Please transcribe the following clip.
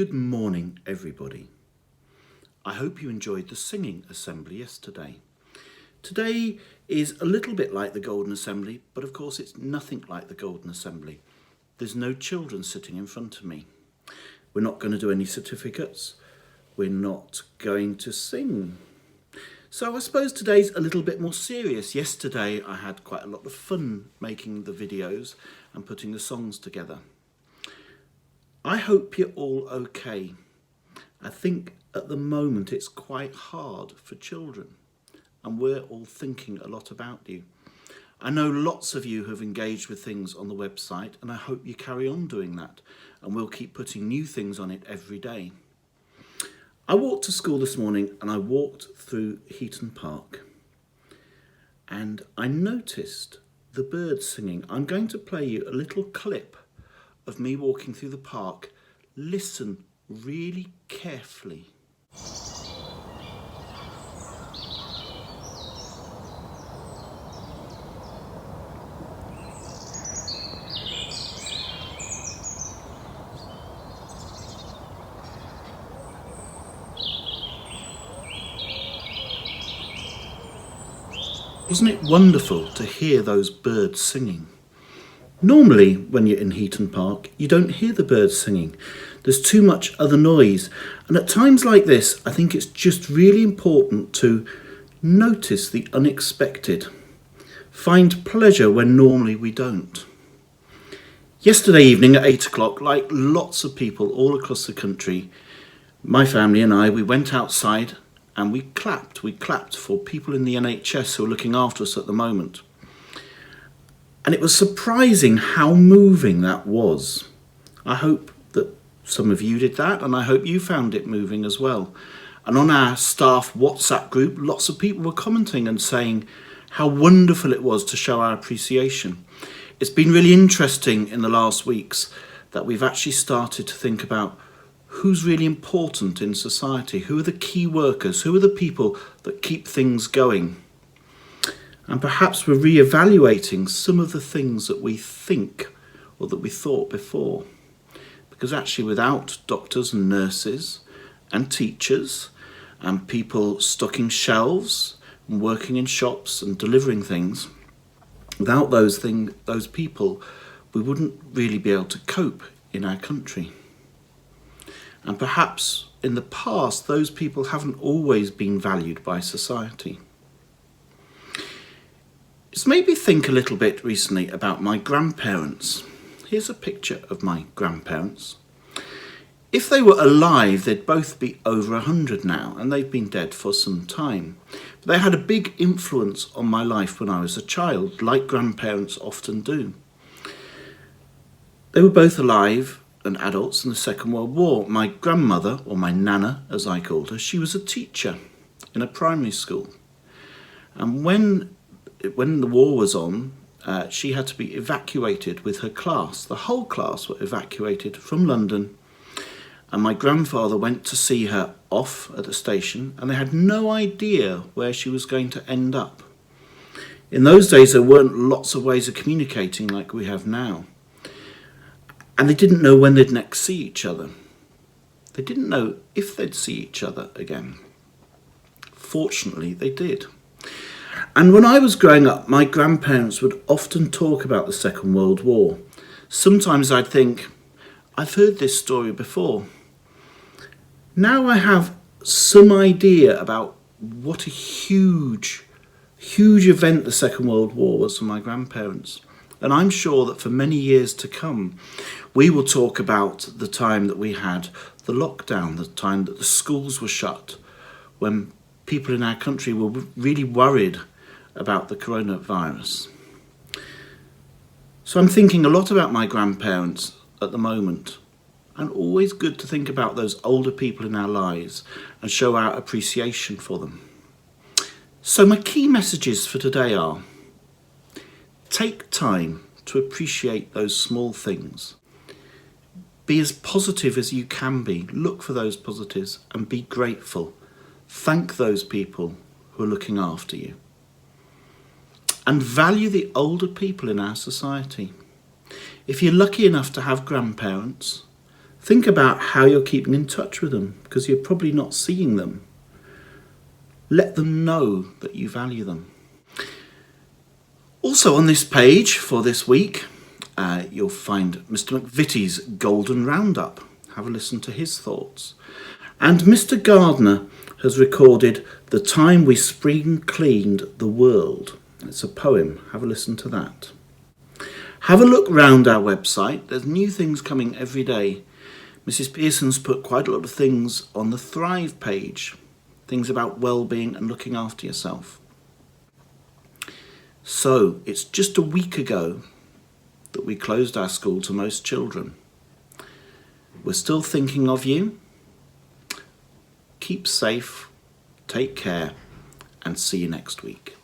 Good morning, everybody. I hope you enjoyed the singing assembly yesterday. Today is a little bit like the Golden Assembly, but of course it's nothing like the Golden Assembly. There's no children sitting in front of me. We're not going to do any certificates. We're not going to sing. So I suppose today's a little bit more serious. Yesterday I had quite a lot of fun making the videos and putting the songs together. I hope you're all okay. I think at the moment it's quite hard for children, and we're all thinking a lot about you. I know lots of you have engaged with things on the website, and I hope you carry on doing that, and we'll keep putting new things on it every day. I walked to school this morning and I walked through Heaton Park, and I noticed the birds singing. I'm going to play you a little clip of me walking through the park. Listen really carefully. Wasn't it wonderful to hear those birds singing? Normally, when you're in Heaton Park, you don't hear the birds singing. There's too much other noise. And at times like this, I think it's just really important to notice the unexpected. Find pleasure when normally we don't. Yesterday evening at 8 o'clock, like lots of people all across the country, my family and I, we went outside and we clapped. We clapped for people in the NHS who are looking after us at the moment. And it was surprising how moving that was. I hope that some of you did that, and I hope you found it moving as well. And on our staff WhatsApp group, lots of people were commenting and saying how wonderful it was to show our appreciation. It's been really interesting in the last weeks that we've actually started to think about who's really important in society, who are the key workers, who are the people that keep things going. And perhaps we're re-evaluating some of the things that we think or that we thought before. Because actually without doctors and nurses and teachers and people stocking shelves and working in shops and delivering things, without those people, we wouldn't really be able to cope in our country. And perhaps in the past, those people haven't always been valued by society. It's made me think a little bit recently about my grandparents. Here's a picture of my grandparents. If they were alive, they'd both be over 100 now, and they've been dead for some time. But they had a big influence on my life when I was a child, like grandparents often do. They were both alive and adults in the Second World War. My grandmother, or my nana as I called her, she was a teacher in a primary school. And when the war was on, she had to be evacuated with her class. The whole class were evacuated from London, and my grandfather went to see her off at the station, and they had no idea where she was going to end up. In those days, there weren't lots of ways of communicating like we have now. And they didn't know when they'd next see each other. They didn't know if they'd see each other again. Fortunately, they did. And when I was growing up, my grandparents would often talk about the Second World War. Sometimes I'd think, I've heard this story before. Now I have some idea about what a huge event the Second World War was for my grandparents. And I'm sure that for many years to come, we will talk about the time that we had the lockdown, the time that the schools were shut, when people in our country were really worried about the coronavirus. So I'm thinking a lot about my grandparents at the moment, and always good to think about those older people in our lives and show our appreciation for them. So my key messages for today are: take time to appreciate those small things. Be as positive as you can be. Look for those positives and be grateful. Thank those people who are looking after you. And value the older people in our society. If you're lucky enough to have grandparents, Think about how you're keeping in touch with them, because you're probably not seeing them. Let them know that you value them. Also on this page for this week, you'll find Mr. McVitie's Golden Roundup. Have a listen to his thoughts. And Mr. Gardner has recorded The Time We Spring Cleaned the World. It's a poem. Have a listen to that. Have a look round our website. There's new things coming every day. Mrs. Pearson's put quite a lot of things on the Thrive page. Things about well-being and looking after yourself. So, it's just a week ago that we closed our school to most children. We're still thinking of you. Keep safe, take care, and see you next week.